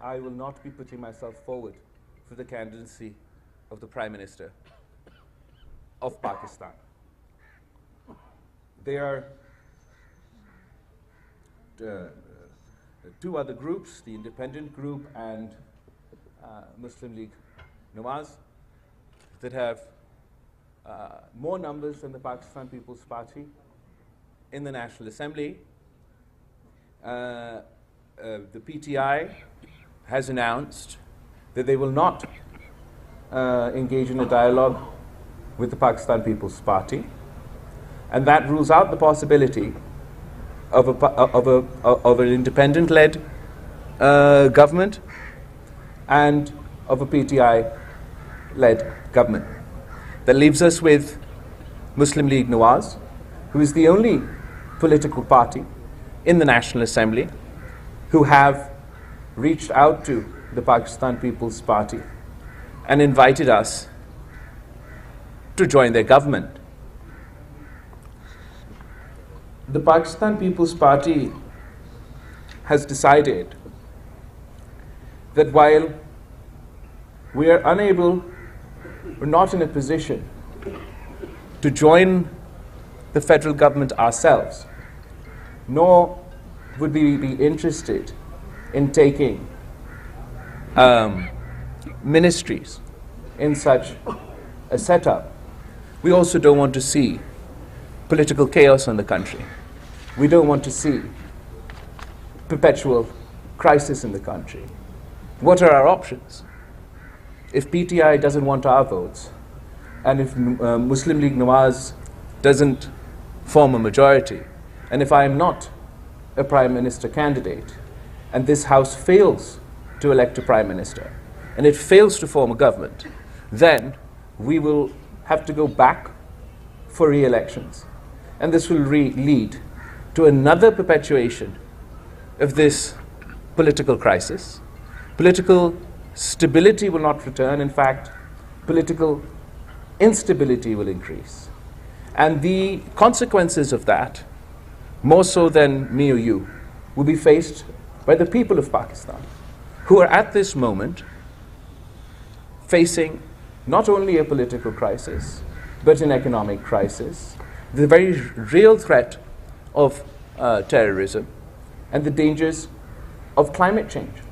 I will not be putting myself forward for the candidacy of the Prime Minister of Pakistan. There are two other groups, the Independent Group and Muslim League Nawaz, that have more numbers than the Pakistan People's Party in the National Assembly. The PTI has announced that they will not engage in a dialogue with the Pakistan People's Party, and that rules out the possibility of an independent-led government and of a PTI-led government. That leaves us with Muslim League Nawaz, who is the only political party in the National Assembly who have reached out to the Pakistan People's Party and invited us to join their government. The Pakistan People's Party has decided that while we are unable, we're not in a position to join the federal government ourselves, nor would we be interested in taking ministries in such a setup. We also don't want to see political chaos in the country. We don't want to see perpetual crisis in the country. What are our options? If PTI doesn't want our votes, and if Muslim League Nawaz doesn't form a majority, and if I am not a Prime Minister candidate, and this House fails to elect a Prime Minister, and it fails to form a government, then we will have to go back for re-elections. And this will lead to another perpetuation of this political crisis. Political stability will not return. In fact, political instability will increase. And the consequences of that, more so than me or you, will be faced by the people of Pakistan, who are at this moment facing not only a political crisis, but an economic crisis, the very real threat of terrorism, and the dangers of climate change.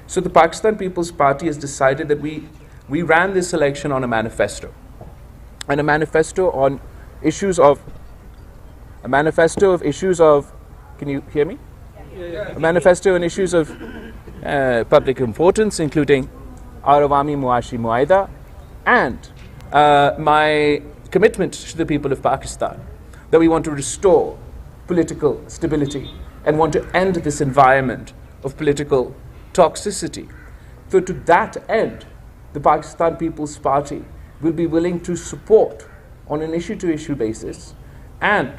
So the Pakistan People's Party has decided that we ran this election on a manifesto, and a manifesto on issues of, can you hear me? Yeah. A manifesto on issues of public importance, including our Awami Muashi Muaida, and my commitment to the people of Pakistan, that we want to restore political stability and want to end this environment of political toxicity. So to that end, the Pakistan People's Party will be willing to support on an issue-to-issue basis, and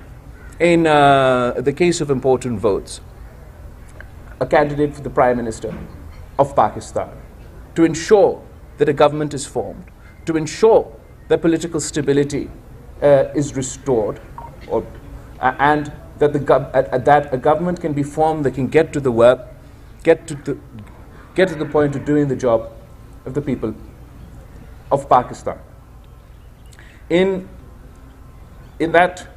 in the case of important votes, a candidate for the Prime Minister of Pakistan, to ensure that a government is formed, to ensure that political stability is restored, and that a government can be formed that can get to the work, get to the point of doing the job of the people of Pakistan. In that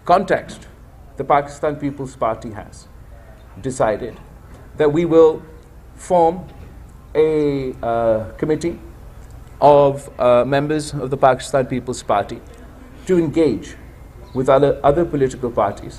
context, the Pakistan People's Party has decided that we will form a committee of members of the Pakistan People's Party to engage with other political parties.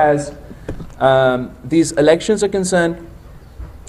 as these elections are concerned,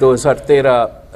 2013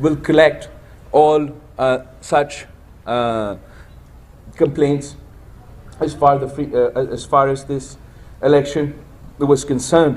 will collect all such complaints as far as this election was concerned,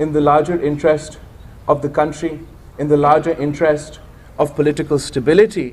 in the larger interest of the country, in the larger interest of political stability।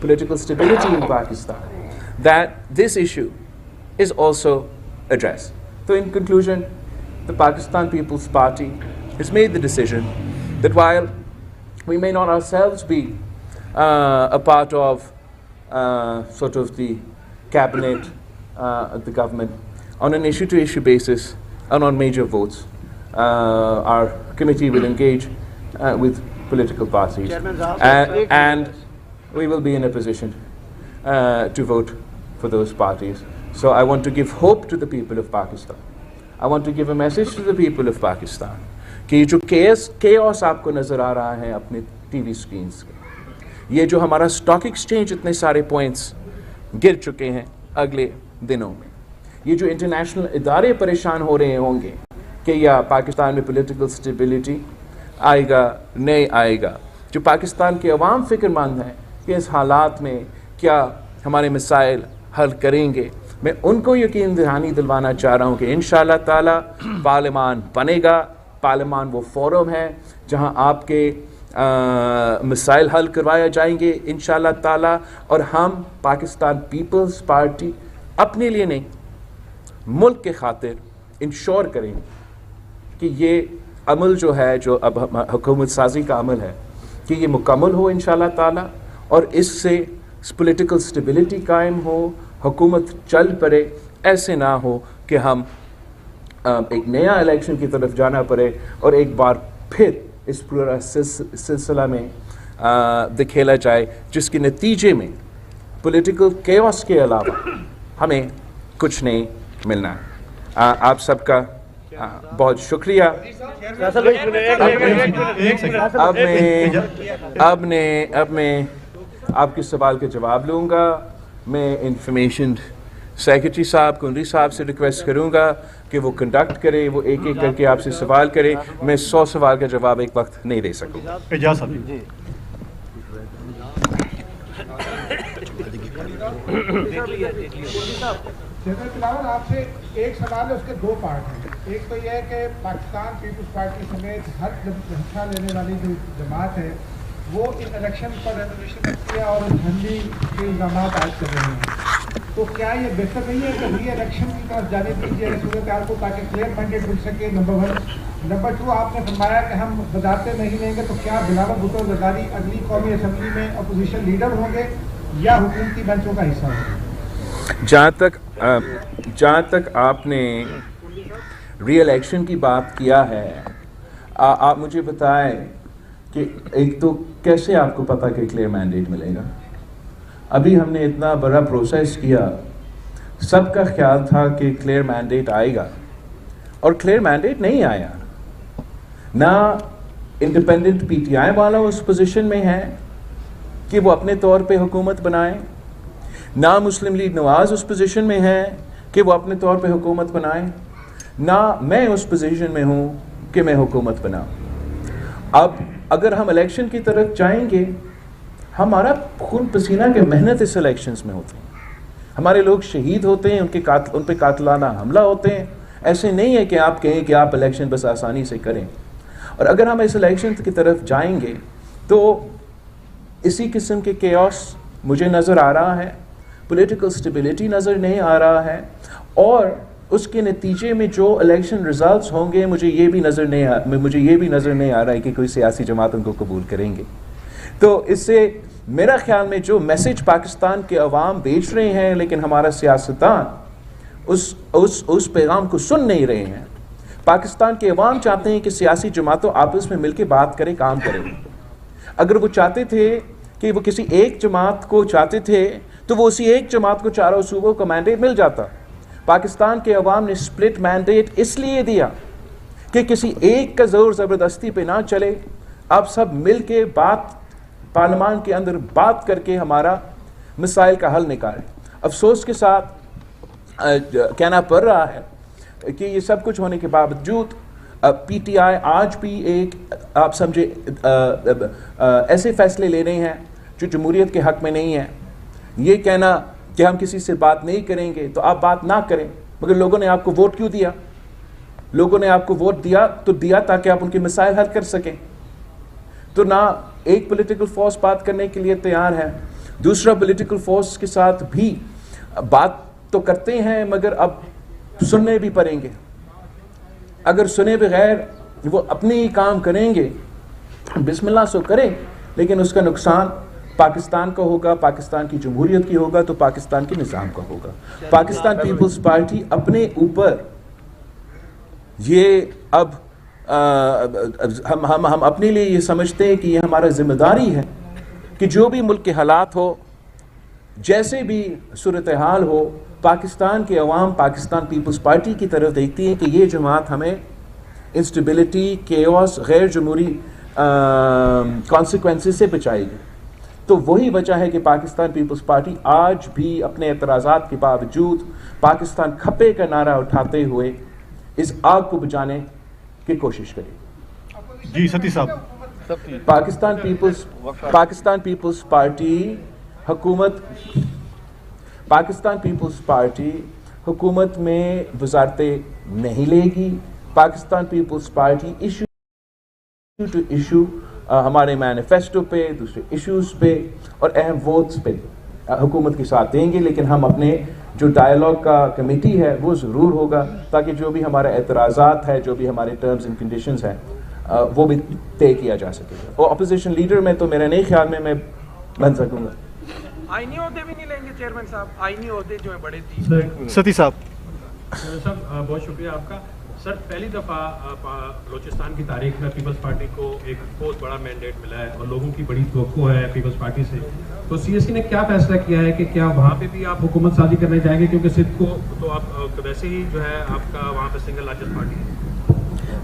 political stability in Pakistan that this issue is also addressed. So in conclusion, the Pakistan People's Party has made the decision that while we may not ourselves be a part of sort of the cabinet, the government, on an issue-to-issue basis and on major votes, our committee will engage with political parties, and we will be in a position to vote for those parties. So I want to give hope to the people of Pakistan. I want to give a message to the people of Pakistan کہ یہ جو chaos آپ کو نظر آ رہا ہے اپنے T V screens کے, یہ جو ہمارا اسٹاک ایکسچینج اتنے سارے پوائنٹس گر چکے ہیں اگلے دنوں میں, یہ جو انٹرنیشنل ادارے پریشان ہو رہے ہوں گے کہ یا پاکستان میں پولیٹیکل اسٹیبلٹی آئے گا نہیں آئے گا, جو پاکستان کے عوام فکر مند ہیں کہ اس حالات میں کیا ہمارے مسائل حل کریں گے, میں ان کو یقین دہانی دلوانا چاہ رہا ہوں کہ انشاءاللہ تعالی پارلیمان بنے گا. پارلیمان وہ فورم ہے جہاں آپ کے مسائل حل کروایا جائیں گے انشاءاللہ تعالی, اور ہم پاکستان پیپلز پارٹی اپنے لیے نہیں ملک کے خاطر انشور کریں گے کہ یہ عمل جو ہے, جو اب حکومت سازی کا عمل ہے, کہ یہ مکمل ہو انشاءاللہ تعالی, اور اس سے پولیٹیکل اسٹیبلٹی قائم ہو, حکومت چل پڑے. ایسے نہ ہو کہ ہم ایک نیا الیکشن کی طرف جانا پڑے اور ایک بار پھر اس پورا سلسلہ میں دکھیلا جائے جس کے نتیجے میں پولیٹیکل کیوس کے علاوہ ہمیں کچھ نہیں ملنا. آپ سب کا بہت شکریہ. اب میں آپ کے سوال کا جواب لوں گا. میں انفارمیشن سیکرٹری صاحب کنری صاحب سے ریکویسٹ کروں گا کہ وہ کنڈکٹ کرے, وہ ایک ایک کر کے آپ سے سوال کرے. میں 100 سوال کا جواب ایک وقت نہیں دے سکوں. بلاول آپ سے ایک سوال ہے, اس کے دو پارٹ ہیں. ایک تو یہ ہے کہ پاکستان پیپلز پارٹی سمیت ہر حصہ لینے والی جو جماعت ہے وہ ان الیکشن پر ریزولوشن رکھتی ہے اور دھندلی کے الزامات عائد کر رہے ہیں, تو کیا یہ بہتر نہیں ہے کہ ری الیکشن کی طرف جانے دیجیے صورتحال کو تاکہ کلیئر مینڈیٹ مل سکے؟ نمبر 1. نمبر 2, آپ نے فرمایا کہ ہم بذاتے نہیں لیں گے, تو کیا بلاول بھٹو زرداری اگلی قومی اسمبلی میں اپوزیشن لیڈر ہوں گے یا حکومتی بینچوں کا حصہ ہوں گے؟ جہاں تک آپ نے ری الیکشن کی بات کیا ہے, آپ مجھے بتائیں کہ ایک تو کیسے آپ کو پتا کہ کلیئر مینڈیٹ ملے گا؟ ابھی ہم نے اتنا بڑا پروسیس کیا, سب کا خیال تھا کہ کلیئر مینڈیٹ آئے گا, اور کلیئر مینڈیٹ نہیں آیا. نہ انڈیپینڈنٹ پی ٹی آئی والا اس پوزیشن میں ہے کہ وہ اپنے طور پہ حکومت بنائیں, نہ مسلم لیگ نواز اس پوزیشن میں ہے کہ وہ اپنے طور پہ حکومت بنائیں, نہ میں اس پوزیشن میں ہوں کہ میں حکومت بناؤں. اب اگر ہم الیکشن کی طرف جائیں گے, ہمارا خون پسینہ کے محنت اس الیکشنز میں ہوتے ہیں, ہمارے لوگ شہید ہوتے ہیں, ان پہ قاتلانہ حملہ ہوتے ہیں. ایسے نہیں ہے کہ آپ کہیں کہ آپ الیکشن بس آسانی سے کریں. اور اگر ہم اس الیکشن کی طرف جائیں گے تو اسی قسم کے کیوس مجھے نظر آ رہا ہے, پولیٹیکل اسٹیبلٹی نظر نہیں آ رہا ہے, اور اس کے نتیجے میں جو الیکشن ریزلٹس ہوں گے مجھے یہ بھی نظر نہیں آ رہا ہے کہ کوئی سیاسی جماعت ان کو قبول کریں گے. تو اس سے میرا خیال میں جو میسج پاکستان کے عوام بیچ رہے ہیں, لیکن ہمارا سیاستدان اس پیغام کو سن نہیں رہے ہیں. پاکستان کے عوام چاہتے ہیں کہ سیاسی جماعتوں آپس میں مل کے بات کریں, کام کریں. اگر وہ چاہتے تھے کہ وہ کسی ایک جماعت کو چاہتے تھے تو وہ اسی ایک جماعت کو چاروں صوبوں کو مینڈیٹ مل جاتا. پاکستان کے عوام نے سپلٹ مینڈیٹ اس لیے دیا کہ کسی ایک کا زور زبردستی پہ نہ چلے, آپ سب مل کے پارلیمان کے اندر بات کر کے ہمارا مسائل کا حل نکالیں. افسوس کے ساتھ کہنا پڑ رہا ہے کہ یہ سب کچھ ہونے کے باوجود پی ٹی آئی آج بھی ایک آپ سمجھے ایسے فیصلے لے رہے ہیں جو جمہوریت کے حق میں نہیں ہیں. یہ کہنا کہ ہم کسی سے بات نہیں کریں گے تو آپ بات نہ کریں, مگر لوگوں نے آپ کو ووٹ کیوں دیا؟ لوگوں نے آپ کو ووٹ دیا تاکہ آپ ان کے مسائل حل کر سکیں. تو نہ ایک پولیٹیکل فورس بات کرنے کے لیے تیار ہے, دوسرا پولیٹیکل فورس کے ساتھ بھی بات تو کرتے ہیں, مگر اب سننے بھی پڑیں گے. اگر سنے بغیر وہ اپنے ہی کام کریں گے, بسم اللہ سو کریں, لیکن اس کا نقصان پاکستان کا ہوگا, پاکستان کی جمہوریت کی ہوگا, تو پاکستان کے نظام کا ہوگا. پاکستان پیپلز پارٹی اپنے اوپر یہ اب ہم اپنے لیے یہ سمجھتے ہیں کہ یہ ہمارا ذمہ داری ہے کہ جو بھی ملک کے حالات ہو, جیسے بھی صورتحال ہو, پاکستان کے عوام پاکستان پیپلز پارٹی کی طرف دیکھتی ہیں کہ یہ جماعت ہمیں انسٹیبلٹی, کیوس, غیر جمہوری کانسیکوینسز سے بچائے گی. تو وہی وجہ ہے کہ پاکستان پیپلز پارٹی آج بھی اپنے اعتراضات کے باوجود پاکستان کھپے کا نعرہ اٹھاتے ہوئے اس آگ کو بجھانے کی کوشش کرے. جی ستی صاحب. پاکستان پیپلز پارٹی حکومت میں وزارتیں نہیں لے گی. Pakistan Peoples Party issue to issue ہمارے مینیفیسٹو پہ, دوسرے ایشوز پہ اور اہم ووٹس پہ حکومت کے ساتھ دیں گے, لیکن ہم اپنے جو ڈائیلاگ کا کمیٹی ہے وہ ضرور ہوگا تاکہ جو بھی ہمارے اعتراضات ہے, جو بھی ہمارے ٹرمز اینڈ کنڈیشنز ہیں وہ بھی طے کیا جا سکے. اور اپوزیشن لیڈر میں تو میرے نہیں خیال میں بن سکوں گا. آئینی عہدے بھی نہیں لیں گے چیئرمین صاحب, آئینی عہدے جو ہیں بڑے ستی صاحب. صاحب بہت شکریہ آپ کا. سر پہلی دفعہ بلوچستان کی تاریخ میں پیپلز پارٹی کو ایک بہت بڑا مینڈیٹ ملا ہے اور لوگوں کی بڑی توقع ہے پیپلز پارٹی سے. تو سی ایس سی نے کیا فیصلہ کیا ہے کہ کیا وہاں پہ بھی آپ حکومت سازی کرنے جائیں گے, کیونکہ سندھ کو تو آپ ویسے ہی جو ہے آپ کا وہاں پہ سنگل لارجسٹ پارٹی ہے.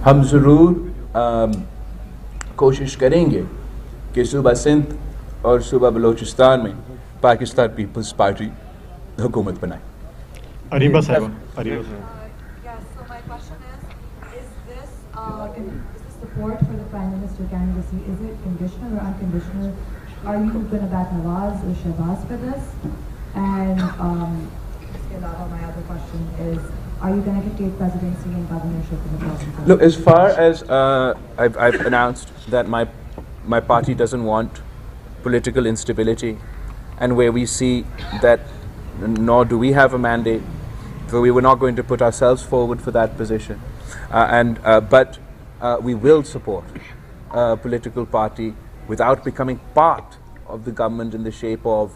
ہم ضرور کوشش کریں گے کہ صوبہ سندھ اور صوبہ بلوچستان میں پاکستان پیپلز پارٹی حکومت بنائے. عریبہ صاحب. Is the support for the Prime Minister candidacy, is it conditional or unconditional? Are you going to back Nawaz or Shahbaz for this? And my other question is, are you going to take presidency and governorship in the process? Look, as far as I've announced that my party doesn't want political instability, and where we see that nor do we have a mandate, so we were not going to put ourselves forward for that position. But we will support a political party without becoming part of the government in the shape of,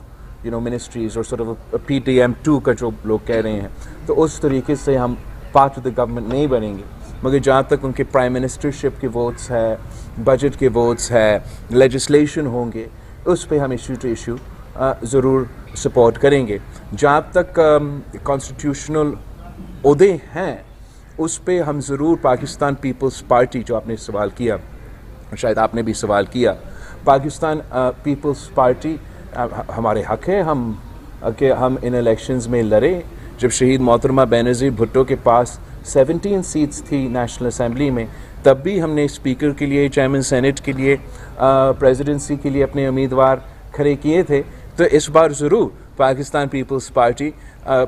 ministries or sort of a PTM2 کا جو لوگ کہہ رہے ہیں. تو اس طریقے سے ہم part of the government نہیں بنیں گے, مگر جہاں تک ان کے پرائم منسٹرشپ کے ووٹس ہے, بجٹ کے ووٹس ہے, لیجسلیشن ہوں گے, اس پہ ہم ایشو ٹو ایشو ضرور سپورٹ کریں گے. جہاں تک کانسٹیٹیوشنل عہدے ہیں اس پہ ہم ضرور پاکستان پیپلز پارٹی, جو آپ نے سوال کیا, شاید آپ نے بھی سوال کیا, پاکستان پیپلز پارٹی ہمارے حق ہے کہ ہم ان الیکشنز میں لڑیں. جب شہید محترمہ بینظیر بھٹو کے پاس 17 سیٹس تھی نیشنل اسمبلی میں, تب بھی ہم نے اسپیکر کے لیے, چیئرمین سینٹ کے لیے, پریزیڈنسی کے لیے اپنے امیدوار کھڑے کیے تھے. تو اس بار ضرور پاکستان پیپلز پارٹی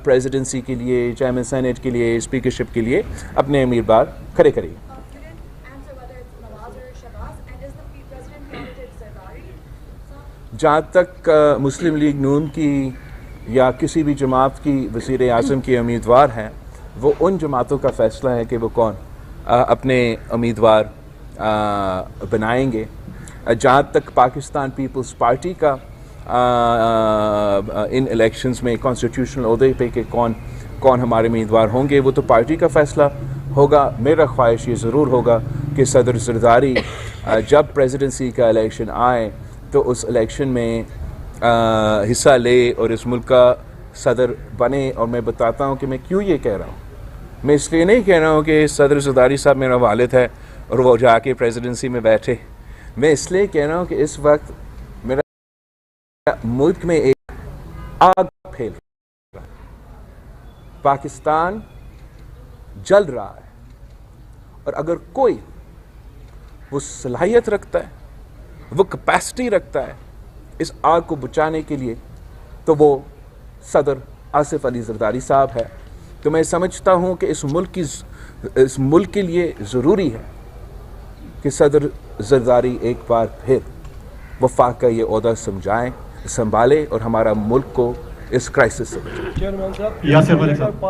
پریزیڈنسی کے لیے, چیئرمین سینٹ کے لیے, اسپیکرشپ کے لیے اپنے امیدوار کھڑے کرے گی. جہاں تک مسلم لیگ نون کی یا کسی بھی جماعت کی وزیر اعظم کے امیدوار ہیں, وہ ان جماعتوں کا فیصلہ ہے کہ وہ کون اپنے امیدوار بنائیں گے. جہاں تک پاکستان پیپلز پارٹی کا ان الیکشنز میں کانسٹیٹیوشنل عہدے پہ کہ کون ہمارے امیدوار ہوں گے, وہ تو پارٹی کا فیصلہ ہوگا. میرا خواہش یہ ضرور ہوگا کہ صدر زرداری جب پریزیڈنسی کا الیکشن آئے تو اس الیکشن میں حصہ لے اور اس ملک کا صدر بنے. اور میں بتاتا ہوں کہ میں کیوں یہ کہہ رہا ہوں. میں اس لیے نہیں کہہ رہا ہوں کہ صدر زرداری صاحب میرا والد ہے اور وہ جا کے پریزیڈنسی میں بیٹھے. میں اس لیے کہہ رہا ہوں کہ اس وقت میرا ملک میں ایک آگ پھیل رہا ہے, پاکستان جل رہا ہے, اور اگر کوئی وہ صلاحیت رکھتا ہے, وہ کیپیسٹی رکھتا ہے اس آگ کو بچانے کے لیے, تو وہ صدر آصف علی زرداری صاحب ہے. تو میں سمجھتا ہوں کہ اس ملک کے لیے ضروری ہے کہ صدر زرداری ایک بار پھر وفاق کا یہ عہدہ سنبھالے اور ہمارا ملک کو اس کرائسس سے بچائیں. یاسر ملک صاحب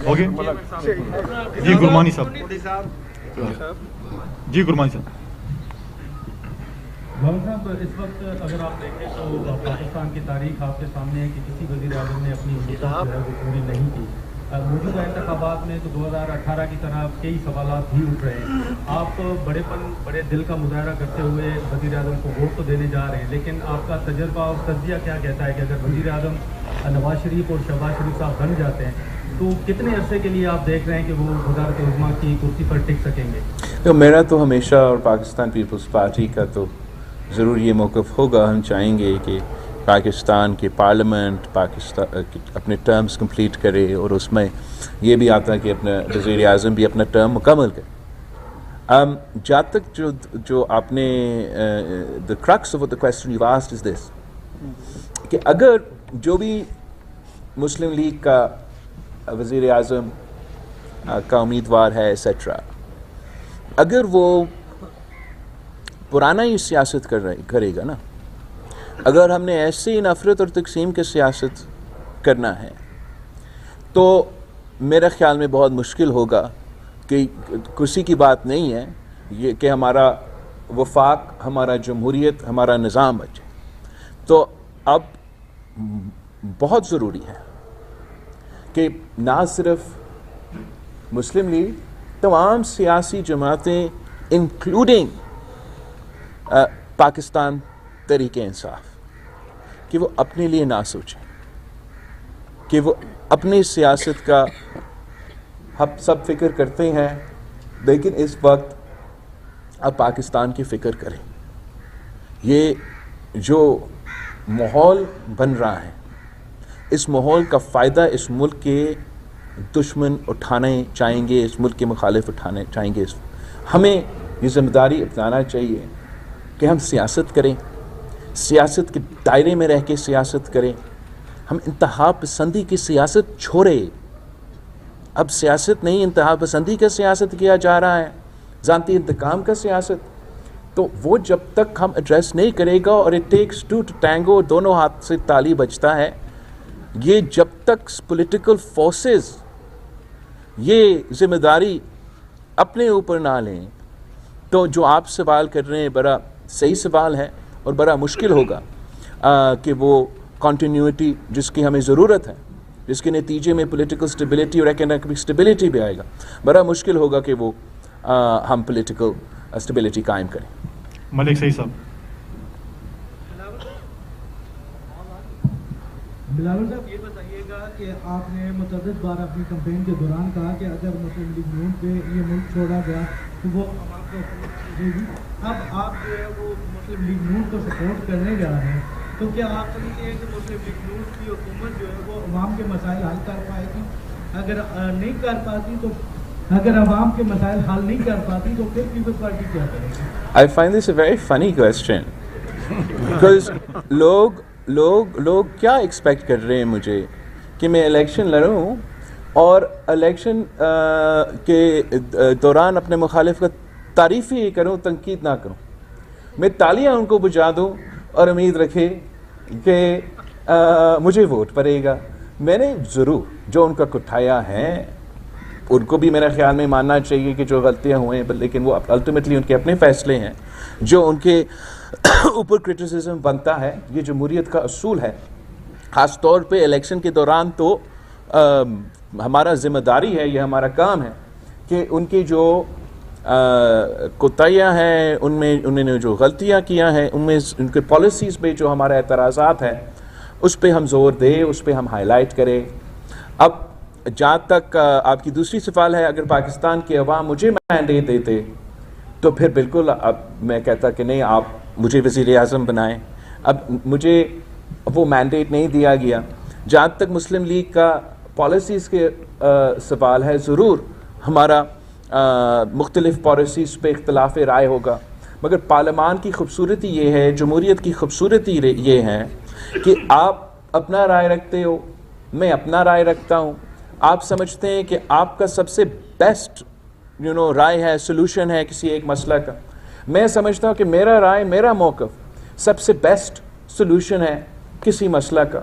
ہو گئے. جی گرمانی صاحب. جی گرمانی صاحب. بھائی صاحب اس وقت اگر آپ دیکھیں تو پاکستان کی تاریخ آپ کے سامنے ہے کہ کسی وزیر اعظم نے اپنی مدت جو ہے وہ پوری نہیں کی. موجودہ انتخابات میں تو 2018 کی طرح کئی سوالات بھی اٹھ رہے ہیں. آپ بڑے دل کا مظاہرہ کرتے ہوئے وزیر اعظم کو ووٹ تو دینے جا رہے ہیں, لیکن آپ کا تجربہ اور تجزیہ کیا کہتا ہے کہ اگر وزیر اعظم نواز شریف اور شہباز شریف صاحب بن جاتے ہیں تو کتنے عرصے کے لیے آپ دیکھ رہے ہیں کہ وہ وزارت عظمیٰ کی کرسی پر ٹک سکیں گے؟ میرا تو ہمیشہ اور پاکستان پیپلز پارٹی کا تو ضرور یہ موقف ہوگا, ہم چاہیں گے کہ پاکستان کی پارلیمنٹ اپنے ٹرمز کمپلیٹ کرے, اور اس میں یہ بھی آتا ہے کہ اپنا وزیر اعظم بھی اپنا ٹرم مکمل کرے. جہاں تک جو آپ نے the crux of the question you've asked is this, کہ اگر جو بھی مسلم لیگ کا وزیر اعظم کا امیدوار ہے ایٹسٹرا, اگر وہ پرانا ہی سیاست کرے گا نا, اگر ہم نے ایسے ہی نفرت اور تقسیم کے سیاست کرنا ہے تو میرے خیال میں بہت مشکل ہوگا, کہ کرسی کی بات نہیں ہے یہ کہ ہمارا وفاق, ہمارا جمہوریت, ہمارا نظام بچے. تو اب بہت ضروری ہے کہ نہ صرف مسلم لیگ, تمام سیاسی جماعتیں انکلوڈنگ پاکستان تحریک انصاف, کہ وہ اپنے لیے نہ سوچیں, کہ وہ اپنی سیاست کا ہم سب فکر کرتے ہیں, لیکن اس وقت اب پاکستان کی فکر کریں. یہ جو ماحول بن رہا ہے, اس ماحول کا فائدہ اس ملک کے دشمن اٹھانے چاہیں گے, اس ملک کے مخالف اٹھانے چاہیں گے. ہمیں یہ ذمہ داری اپنانا چاہیے کہ ہم سیاست کریں, سیاست کے دائرے میں رہ کے سیاست کریں. ہم انتہا پسندی کی سیاست چھوڑے. اب سیاست نہیں, انتہا پسندی کا سیاست کیا جا رہا ہے, ذاتی انتقام کا سیاست. تو وہ جب تک ہم ایڈریس نہیں کرے گا, اور it takes to to tango, دونوں ہاتھ سے تالی بجتا ہے, یہ جب تک پولیٹیکل فورسز یہ ذمہ داری اپنے اوپر نہ لیں, تو جو آپ سوال کر رہے ہیں بڑا صحیح سوال ہے, اور بڑا مشکل ہوگا کہ وہ کنٹینیوٹی جس کی ہمیں ضرورت ہے, جس کے نتیجے میں پولیٹیکل سٹیبلٹی اور اکنامک سٹیبلٹی بھی آئے گا, بڑا مشکل ہوگا کہ وہ ہم پولیٹیکل سٹیبلٹی قائم کریں. ملک صحیح صاحب. بلاول صاحب یہ بتائیے گا کہ آپ نے متعدد بار اپنی کمپین کے دوران کہا کہ اگر مسلم لیگ نون پہ یہ ملک چھوڑا گیا تو وہ عوام کو دے گی. اب آپ جو ہے وہ مسلم لیگ نون کو سپورٹ کرنے جا رہے ہیں, تو کیا آپ سمجھتے ہیں کہ مسلم لیگ نون کی حکومت جو ہے وہ عوام کے مسائل حل کر پائے گی؟ اگر نہیں کر پاتی تو, اگر عوام کے مسائل حل نہیں کر پاتی تو پھر پیپلز پارٹی کیا کرے گی؟ I find this a very funny question because لوگ کیا ایکسپیکٹ کر رہے ہیں مجھے کہ میں الیکشن لڑوں اور الیکشن کے دوران اپنے مخالف کا تعریف ہی کروں, تنقید نہ کروں. میں تالیاں ان کو بجا دوں اور امید رکھے کہ مجھے ووٹ پڑے گا. میں نے ضرور جو ان کا کٹھایا ہے ان کو بھی میرا خیال میں ماننا چاہیے کہ جو غلطیاں ہوئے ہیں, لیکن وہ الٹیمیٹلی ان کے اپنے فیصلے ہیں. جو ان کے اوپر کرٹیسزم بنتا ہے, یہ جمہوریت کا اصول ہے, خاص طور پہ الیکشن کے دوران. تو ہمارا ذمہ داری ہے, یہ ہمارا کام ہے کہ ان کی جو کوتاہیاں ہیں, انہوں نے جو غلطیاں کیا ہیں, ان میں ان کے پالیسیز پہ جو ہمارا اعتراضات ہیں اس پہ ہم زور دیں, اس پہ ہم ہائی لائٹ کریں. اب جہاں تک آپ کی دوسری سوال ہے, اگر پاکستان کے عوام مجھے مینڈیٹ دیتے تو پھر بالکل اب میں کہتا کہ نہیں, آپ مجھے وزیر اعظم بنائیں. اب مجھے وہ مینڈیٹ نہیں دیا گیا. جہاں تک مسلم لیگ کا پالیسیز کے سوال ہے, ضرور ہمارا مختلف پالیسیز پہ اختلاف رائے ہوگا, مگر پارلیمان کی خوبصورتی یہ ہے, جمہوریت کی خوبصورتی یہ ہے کہ آپ اپنا رائے رکھتے ہو, میں اپنا رائے رکھتا ہوں. آپ سمجھتے ہیں کہ آپ کا سب سے بیسٹ رائے ہے, سلوشن ہے کسی ایک مسئلہ کا. میں سمجھتا ہوں کہ میرا رائے, میرا موقف سب سے بیسٹ سلوشن ہے کسی مسئلہ کا،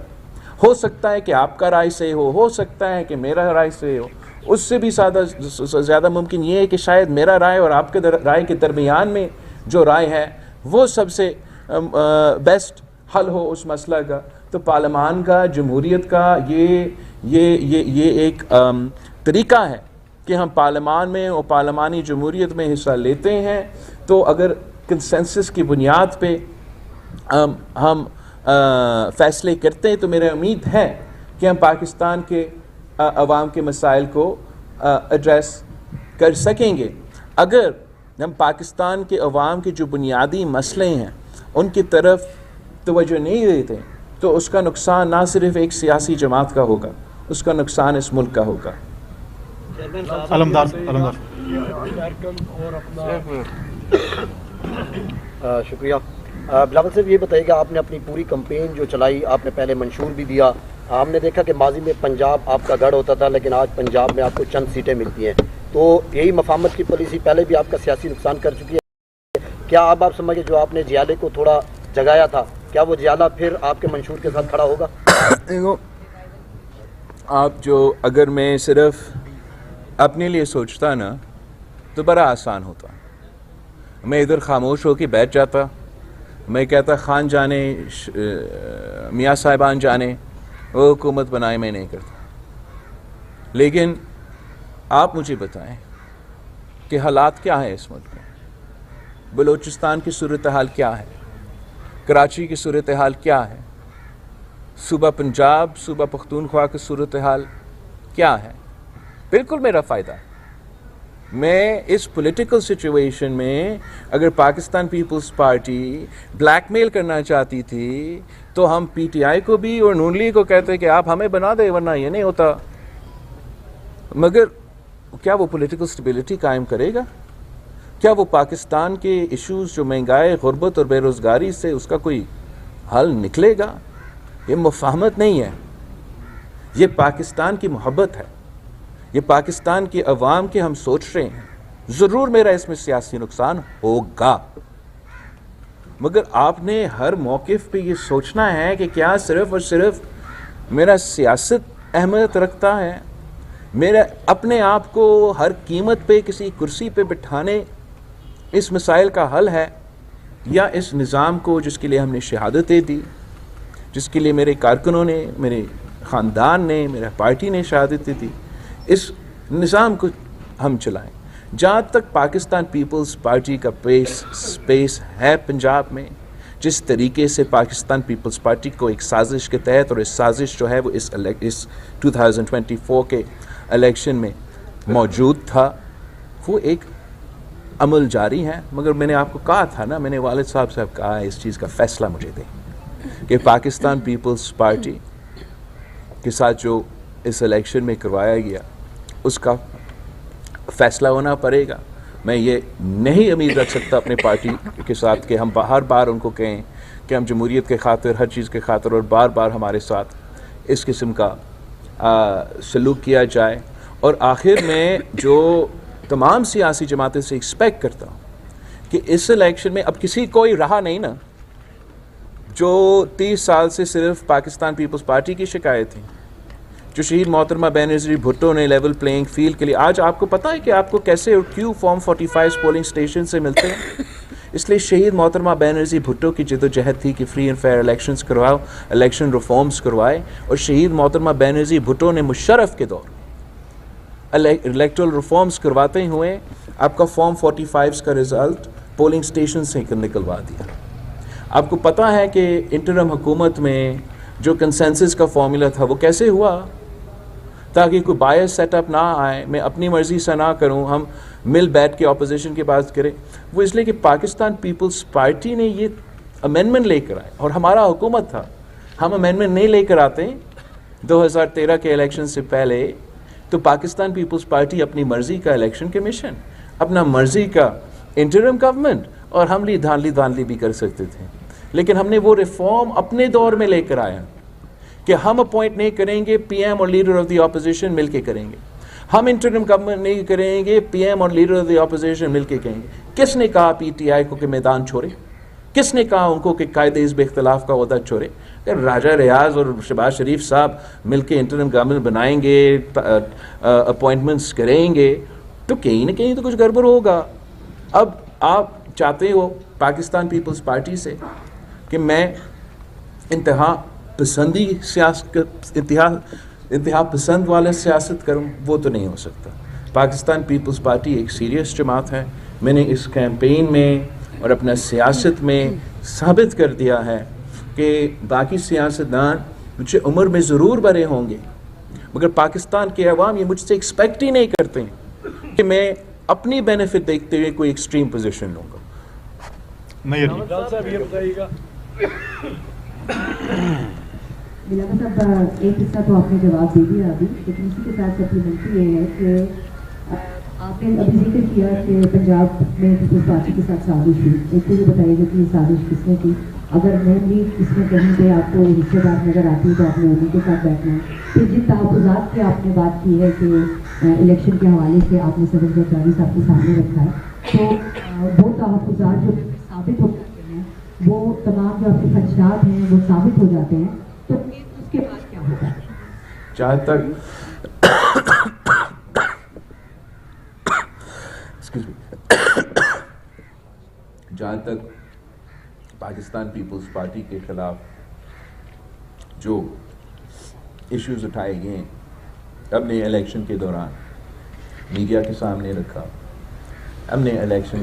ہو سکتا ہے کہ آپ کا رائے سے ہو سکتا ہے کہ میرا رائے سے ہو، اس سے بھی زیادہ ممکن یہ ہے کہ شاید میرا رائے اور آپ کے رائے کے درمیان میں جو رائے ہے وہ سب سے بیسٹ حل ہو اس مسئلہ کا. تو پارلیمان کا، جمہوریت کا یہ ایک طریقہ ہے کہ ہم پارلیمان میں اور پارلیمانی جمہوریت میں حصہ لیتے ہیں. تو اگر کنسنسس کی بنیاد پہ ہم فیصلے کرتے ہیں تو میرا امید ہے کہ ہم پاکستان کے عوام کے مسائل کو ایڈریس کر سکیں گے. اگر ہم پاکستان کے عوام کے جو بنیادی مسئلے ہیں ان کی طرف توجہ نہیں دیتے تو اس کا نقصان نہ صرف ایک سیاسی جماعت کا ہوگا، اس کا نقصان اس ملک کا ہوگا. شکریہ. بلاول صاحب یہ بتائیے کہ آپ نے اپنی پوری کمپین جو چلائی، آپ نے پہلے منشور بھی دیا، ہم نے دیکھا کہ ماضی میں پنجاب آپ کا گڑھ ہوتا تھا لیکن آج پنجاب میں آپ کو چند سیٹیں ملتی ہیں، تو یہی مفاہمت کی پالیسی پہلے بھی آپ کا سیاسی نقصان کر چکی ہے. کیا اب آپ سمجھے جو آپ نے جیالے کو تھوڑا جگایا تھا، کیا وہ جیالہ پھر آپ کے منشور کے ساتھ کھڑا ہوگا؟ دیکھو آپ اگر میں صرف اپنے لیے سوچتا نا تو بڑا آسان ہوتا. میں ادھر خاموش ہو کے بیٹھ جاتا، میں کہتا خان جانے میاں صاحبان جانے، وہ حکومت بنائے، میں نہیں کرتا. لیکن آپ مجھے بتائیں کہ حالات کیا ہیں اس ملک میں، بلوچستان کی صورتحال کیا ہے، کراچی کی صورتحال کیا ہے، صوبہ پنجاب، صوبہ پختونخوا کی صورتحال کیا ہے. بالکل میرا فائدہ ہے. میں اس پولیٹیکل سچویشن میں اگر پاکستان پیپلز پارٹی بلیک میل کرنا چاہتی تھی تو ہم پی ٹی آئی کو بھی اور نون لیگ کو کہتے کہ آپ ہمیں بنا دیں ورنہ یہ نہیں ہوتا. مگر کیا وہ پولیٹیکل سٹیبلٹی قائم کرے گا؟ کیا وہ پاکستان کے ایشوز جو مہنگائی، غربت اور بے روزگاری سے اس کا کوئی حل نکلے گا؟ یہ مفاہمت نہیں ہے، یہ پاکستان کی محبت ہے، یہ پاکستان کے عوام کے ہم سوچ رہے ہیں. ضرور میرا اس میں سیاسی نقصان ہوگا، مگر آپ نے ہر موقف پہ یہ سوچنا ہے کہ کیا صرف اور صرف میرا سیاست اہمیت رکھتا ہے، میرا اپنے آپ کو ہر قیمت پہ کسی کرسی پہ بٹھانے اس مسائل کا حل ہے، یا اس نظام کو جس کے لیے ہم نے شہادتیں دی، جس کے لیے میرے کارکنوں نے، میرے خاندان نے، میرا پارٹی نے شہادتیں دی، اس نظام کو ہم چلائیں. جہاں تک پاکستان پیپلز پارٹی کا سپیس ہے پنجاب میں، جس طریقے سے پاکستان پیپلز پارٹی کو ایک سازش کے تحت، اور اس سازش جو ہے وہ اس 2024 کے الیکشن میں موجود تھا، وہ ایک عمل جاری ہے. مگر میں نے آپ کو کہا تھا نا، میں نے والد صاحب سے کہا اس چیز کا فیصلہ مجھے دیں کہ پاکستان پیپلز پارٹی کے ساتھ جو اس الیکشن میں کروایا گیا اس کا فیصلہ ہونا پڑے گا. میں یہ نہیں امید رکھ سکتا اپنے پارٹی کے ساتھ کہ ہم ہر بار ان کو کہیں کہ ہم جمہوریت کے خاطر، ہر چیز کے خاطر، اور بار بار ہمارے ساتھ اس قسم کا سلوک کیا جائے. اور آخر میں جو تمام سیاسی جماعتیں سے ایکسپیکٹ کرتا ہوں کہ اس الیکشن میں اب کسی کوئی رہا نہیں نا جو 30 سال سے صرف پاکستان پیپلز پارٹی کی شکایت تھی، جو شہید محترمہ بینظیر بھٹو نے لیول پلینگ فیلڈ کے لیے. آج آپ کو پتہ ہے کہ آپ کو کیسے اور کیوں فارم 45 پولنگ اسٹیشن سے ملتے ہیں؟ اس لیے شہید محترمہ بینظیر بھٹو کی جد و جہد تھی کہ فری اینڈ فیئر الیکشنز کرواؤ، الیکشن ریفارمز کروائے، اور شہید محترمہ بینظیر بھٹو نے مشرف کے دور الیکٹرل ریفارمز کرواتے ہوئے آپ کا فارم 45 کا رزلٹ پولنگ اسٹیشن سے نکلوا دیا. آپ کو پتہ ہے کہ انٹرم حکومت میں جو کنسنسس کا فارمولا تھا وہ کیسے ہوا؟ تاکہ کوئی بائس سیٹ اپ نہ آئے، میں اپنی مرضی سے نہ کروں، ہم مل بیٹھ کے اپوزیشن کی بات کریں. وہ اس لیے کہ پاکستان پیپلز پارٹی نے یہ امینڈمنٹ لے کر آئے، اور ہمارا حکومت تھا. ہم امینڈمنٹ نہیں لے کر آتے 2013 کے الیکشن سے پہلے تو پاکستان پیپلز پارٹی اپنی مرضی کا الیکشن کمیشن، اپنا مرضی کا انٹرم گورنمنٹ، اور ہم دھاندلی بھی کر سکتے تھے. لیکن ہم نے وہ ریفارم اپنے دور میں لے کر آیا کہ ہم اپوائنٹ نہیں کریں گے، پی ایم اور لیڈر آف دی اپوزیشن مل کے کریں گے. ہم انٹرم گورنمنٹ نہیں کریں گے، پی ایم اور لیڈر آف دی اپوزیشن مل کے کریں گے. کس نے کہا پی ٹی آئی کو کہ میدان چھوڑے؟ کس نے کہا ان کو کہ قائد حزب اختلاف کا عہدہ چھوڑے؟ کہ راجہ ریاض اور شہباز شریف صاحب مل کے انٹرم گورنمنٹ بنائیں گے، اپوائنٹمنٹس کریں گے، تو کہیں نہ کہیں تو کچھ گڑبڑ ہوگا. اب آپ چاہتے ہو پاکستان پیپلز پارٹی سے کہ میں انتہا پسندی انتہا پسند والا سیاست کروں؟ وہ تو نہیں ہو سکتا. پاکستان پیپلز پارٹی ایک سیریس جماعت ہے. میں نے اس کیمپین میں اور اپنا سیاست میں ثابت کر دیا ہے کہ باقی سیاستدان مجھے عمر میں ضرور بڑے ہوں گے، مگر پاکستان کے عوام یہ مجھ سے ایکسپیکٹ ہی نہیں کرتے کہ میں اپنی بینیفٹ دیکھتے ہوئے کوئی ایکسٹریم پوزیشن لوں گا. نہیں بلاول صاحب ایک حصہ تو آپ نے جواب دے دیا ابھی، لیکن اسی کے ساتھ سپلیمنٹری یہ ہے کہ آپ نے ابھی ذکر کیا کہ پنجاب میں پیپلز پارٹی کے ساتھ سازش ہوئی. ایک تو یہ بتائیے گا کہ یہ سازش کس نے کی؟ اگر مینلی اس میں کہیں پہ آپ کو حصے دار نظر آتی ہے تو آپ نے انہیں کے ساتھ بیٹھنا ہے. پھر جن تحفظات کی آپ نے بات کی ہے کہ الیکشن کے حوالے سے آپ نے صدر زرداری صاحب کے سامنے رکھا ہے، تو وہ تحفظات جو ثابت ہو جاتے ہیں، وہ تمام جو آپ کے خدشات ہیں وہ ثابت ہو جاتے ہیں، تو اس کے بعد کیا ہوگا؟ جہاں تک پاکستان پیپلز پارٹی کے خلاف جو ایشوز اٹھائے گئے ہم نے الیکشن کے دوران میڈیا کے سامنے رکھا. ہم نے الیکشن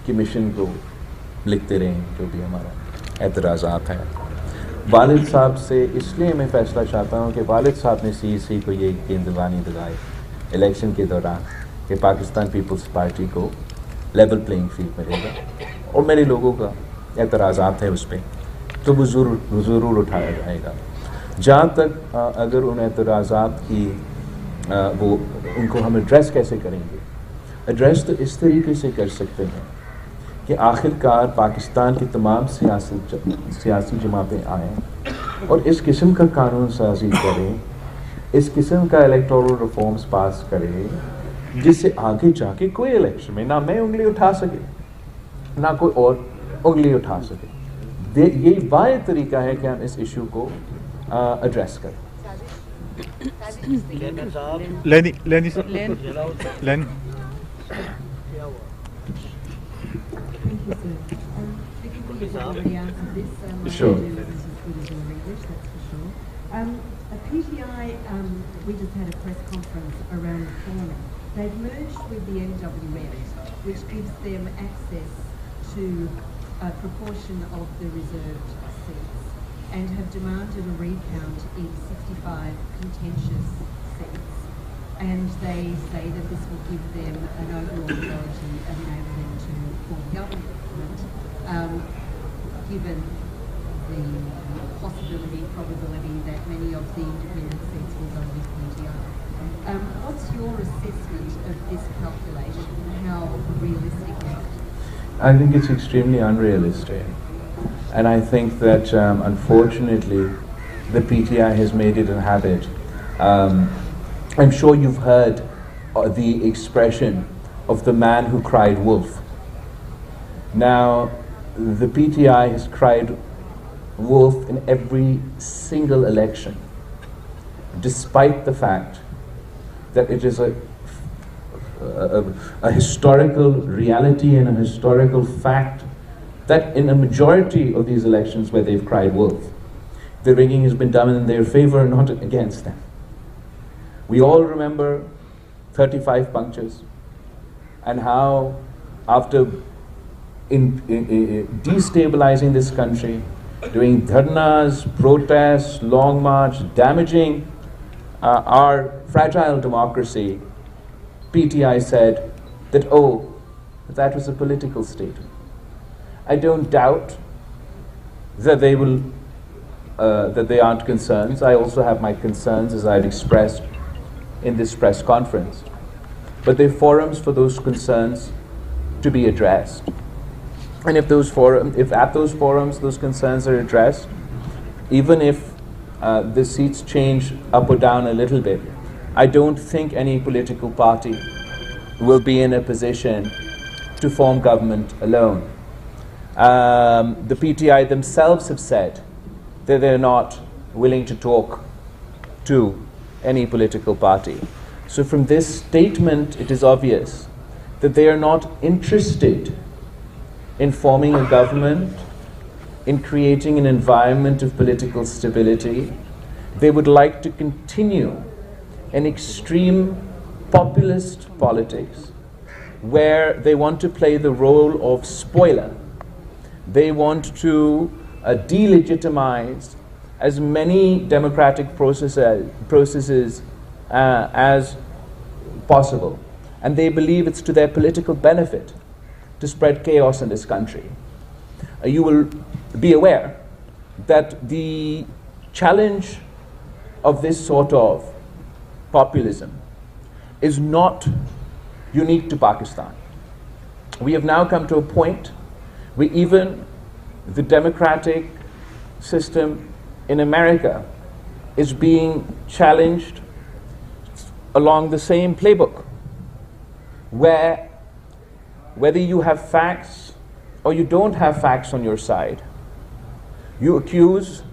کمیشن کو لکھتے رہے جو بھی ہمارا اعتراضات ہیں. والد صاحب سے اس لیے میں فیصلہ چاہتا ہوں کہ والد صاحب نے سی کو یہ گیندبانی دلائے الیکشن کے دوران کہ پاکستان پیپلز پارٹی کو لیول پلینگ فیلڈ ملے گا، اور میرے لوگوں کا اعتراضات ہیں اس پہ تو وہ ضرور اٹھایا جائے گا. جہاں تک اگر ان اعتراضات کی وہ ان کو ہم ایڈریس کیسے کریں گے؟ ایڈریس تو اس طریقے سے کر سکتے ہیں کہ آخر کار پاکستان کی تمام سیاسی جماعتیں آئیں اور اس قسم کا قانون سازی کریں، اس قسم کا الیکٹورل ریفارمز پاس کریں جس سے آگے جا کے کوئی الیکشن میں نہ میں انگلی اٹھا سکے نہ کوئی اور انگلی اٹھا سکے. یہی واحد طریقہ ہے کہ ہم اس ایشو کو ایڈریس کریں. Sure. PTI, we just had a press conference around the corner. They've merged with the NWM, which gives them access to a proportion of the reserved seats, and have demanded a recount in 65 contentious seats. And they say that this will give them an overall majority and enable them to form government, given the possibility, probability that many of the independent seats will go with PTI. What's your assessment of this calculation? How realistic is it? I think it's extremely unrealistic. And I think that unfortunately the PTI has made it a habit. I'm sure you've heard the expression of the man who cried wolf. Now, the PTI has cried wolf in every single election, despite the fact that it is a historical reality and a historical fact that in a majority of these elections where they've cried wolf, the rigging has been done in their favor, not against them. We all remember 35 punctures and how after destabilizing this country, doing dharnas, protests, long march, damaging our fragile democracy, PTI said that, oh, that was a political statement. I don't doubt that they will, that they aren't concerns. I also have my concerns, as I've expressed in this press conference. But there are forums for those concerns to be addressed. And if at those forums those concerns are addressed, even if the seats change up or down a little bit, I don't think any political party will be in a position to form government alone. The PTI themselves have said that they're not willing to talk to any political party. So from this statement, it is obvious that they are not interested in forming a government, in creating an environment of political stability. They would like to continue an extreme populist politics where they want to play the role of spoiler. They want to delegitimize as many democratic processes as possible. And they believe it's to their political benefit to spread chaos in this country. You will be aware that the challenge of this sort of populism is not unique to Pakistan. We have now come to a point where even the democratic system in America is being challenged along the same playbook, where whether you have facts or you don't have facts on your side, you accuse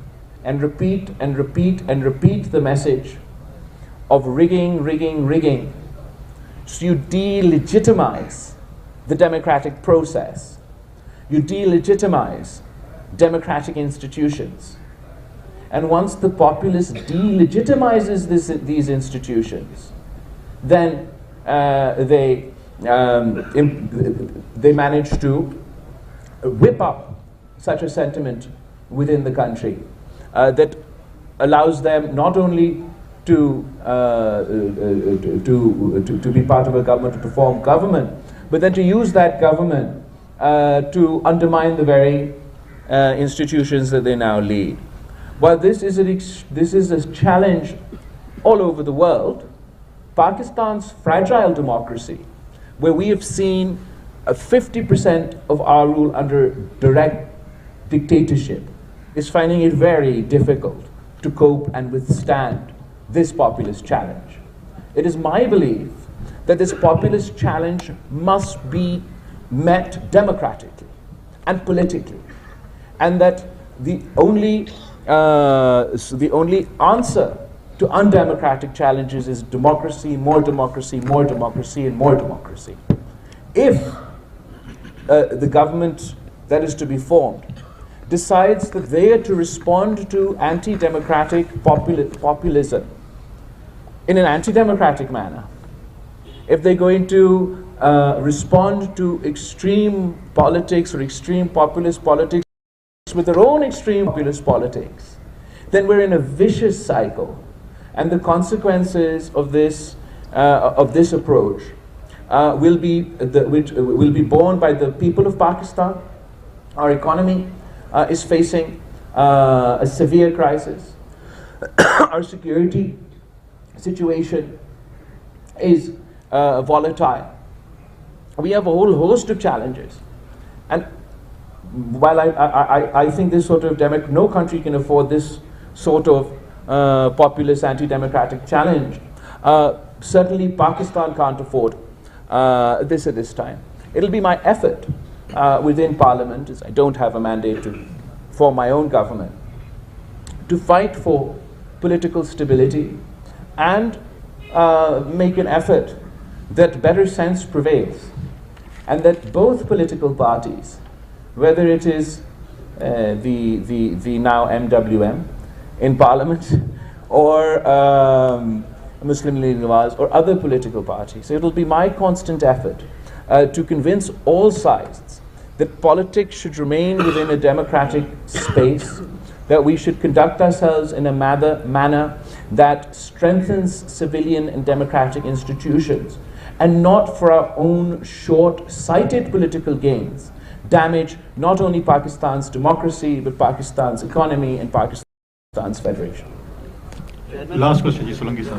and repeat and repeat and repeat the message of rigging, rigging, rigging. So you delegitimize the democratic process. You delegitimize democratic institutions. And once the populace delegitimizes these institutions, then they manage to whip up such a sentiment within the country that allows them not only to be part of a government, to form government, but then to use that government to undermine the very institutions that they now lead. While this is a challenge all over the world, Pakistan's fragile democracy, where we have seen 50% of our rule under direct dictatorship, is finding it very difficult to cope and withstand this populist challenge. It is my belief that this populist challenge must be met democratically and politically, and that the only answer to undemocratic challenges is democracy, more democracy, more democracy, and more democracy. If the government that is to be formed decides that they are to respond to anti-democratic populism in an anti-democratic manner, if they're going to respond to extreme politics or extreme populist politics with their own extreme populist politics, then we're in a vicious cycle. And the consequences of this approach will be borne by the people of Pakistan. Our economy is facing a severe crisis. Our security situation is volatile. We have a whole host of challenges, and while I think this sort of no country can afford this sort of populist anti-democratic challenge, certainly Pakistan can't afford this at this time. It'll be my effort within Parliament, as I don't have a mandate to form my own government, to fight for political stability and make an effort that better sense prevails, and that both political parties, whether it is the now MWM in Parliament or Muslim League Nawaz or other political parties, it will be my constant effort to convince all sides that politics should remain within a democratic space, that we should conduct ourselves in a manner that strengthens civilian and democratic institutions, and not for our own short-sighted political gains damage not only Pakistan's democracy but Pakistan's economy and Pakistan's federation. Last question, Solanki sir.